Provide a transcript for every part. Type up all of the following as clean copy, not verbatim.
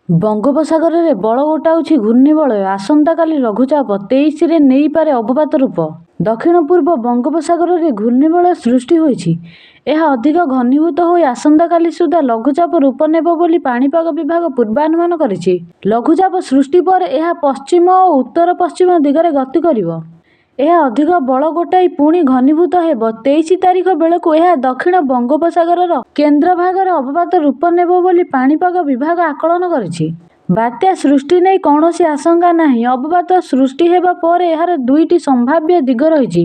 ବଙ୍ଗୋପସାଗରରେ ବଳ ଗୋଟାଉଛି ଘୂର୍ଣ୍ଣିବଳୟ। ଆସନ୍ତାକାଲି ଲଘୁଚାପ 23ରେ ନେଇପାରେ ଅବପାତ ରୂପ। ଦକ୍ଷିଣ ପୂର୍ବ ବଙ୍ଗୋପସାଗରରେ ଘୂର୍ଣ୍ଣିବଳୟ ସୃଷ୍ଟି ହୋଇଛି। ଏହା ଅଧିକ ଘନୀଭୂତ ହୋଇ ଆସନ୍ତାକାଲି ସୁଦ୍ଧା ଲଘୁଚାପ ରୂପ ନେବ ବୋଲି ପାଣିପାଗ ବିଭାଗ ପୂର୍ବାନୁମାନ କରିଛି। ଲଘୁଚାପ ସୃଷ୍ଟି ପରେ ଏହା ପଶ୍ଚିମ ଓ ଉତ୍ତର ପଶ୍ଚିମ ଦିଗରେ ଗତି କରିବ। ଏହା ଅଧିକ ବଳ ଗୋଟାଇ ପୁଣି ଘନୀଭୂତ ହେବ। 23 ତାରିଖ ବେଳକୁ ଏହା ଦକ୍ଷିଣ ବଙ୍ଗୋପସାଗରର କେନ୍ଦ୍ରଭାଗରେ ଅବପାତ ରୂପ ନେବ ବୋଲି ପାଣିପାଗ ବିଭାଗ ଆକଳନ କରିଛି। ବାତ୍ୟା ସୃଷ୍ଟି ନେଇ କୌଣସି ଆଶଙ୍କା ନାହିଁ। ଅବପାତ ସୃଷ୍ଟି ହେବା ପରେ ଏହାର ଦୁଇଟି ସମ୍ଭାବ୍ୟ ଦିଗ ରହିଛି।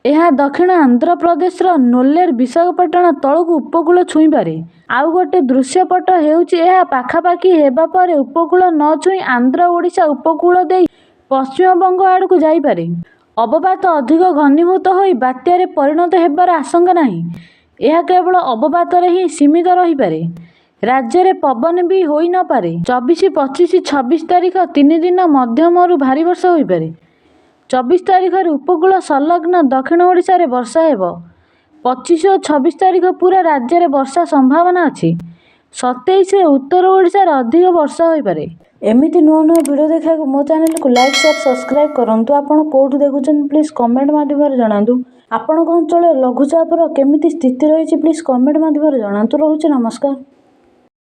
ଏହା ଦକ୍ଷିଣ ଆନ୍ଧ୍ରପ୍ରଦେଶର ନେଲ୍ଲୋର ବିଶାଖାପଟ୍ଟନମ ତଳକୁ ଉପକୂଳ ଛୁଇଁପାରେ। ଆଉ ଗୋଟେ ଦୃଶ୍ୟପଟ ହେଉଛି ଏହା ପାଖାପାଖି ହେବା ପରେ ଉପକୂଳ ନ ଛୁଇଁ ଆନ୍ଧ୍ର ଓଡ଼ିଶା ଉପକୂଳ ଦେଇ ପଶ୍ଚିମବଙ୍ଗ ଆଡ଼କୁ ଯାଇପାରେ। ଅବପାତ ଅଧିକ ଘନୀଭୂତ ହୋଇ ବାତ୍ୟାରେ ପରିଣତ ହେବାର ଆଶଙ୍କା ନାହିଁ। ଏହା କେବଳ ଅବପାତରେ ହିଁ ସୀମିତ ରହିପାରେ। ରାଜ୍ୟରେ ପବନ ବି ହୋଇ ନ ପାରେ। 24, 25, 26 ତାରିଖ 3 ଦିନ ମଧ୍ୟମରୁ ଭାରୀ ବର୍ଷା ହୋଇପାରେ। 24 ତାରିଖରେ ଉପକୂଳ ସଂଲଗ୍ନ ଦକ୍ଷିଣ ଓଡ଼ିଶାରେ ବର୍ଷା ହେବ। 25 ଓ 26 ତାରିଖ ପୁରା ରାଜ୍ୟରେ ବର୍ଷା ସମ୍ଭାବନା ଅଛି। 27ରେ ଉତ୍ତର ଓଡ଼ିଶାରେ ଅଧିକ ବର୍ଷା ହୋଇପାରେ। ଏମିତି ନୂଆ ନୂଆ ଭିଡ଼ିଓ ଦେଖିବାକୁ ମୋ ଚ୍ୟାନେଲକୁ ଲାଇକ୍, ସେୟାର, ସବସ୍କ୍ରାଇବ୍ କରନ୍ତୁ। ଆପଣ କେଉଁଠୁ ଦେଖୁଛନ୍ତି ପ୍ଲିଜ୍ କମେଣ୍ଟ ମାଧ୍ୟମରେ ଜଣାନ୍ତୁ। ଆପଣଙ୍କ ଅଞ୍ଚଳରେ ଲଘୁଚାପର କେମିତି ସ୍ଥିତି ରହିଛି ପ୍ଲିଜ୍ କମେଣ୍ଟ ମାଧ୍ୟମରେ ଜଣାନ୍ତୁ। ରହୁଛି, ନମସ୍କାର।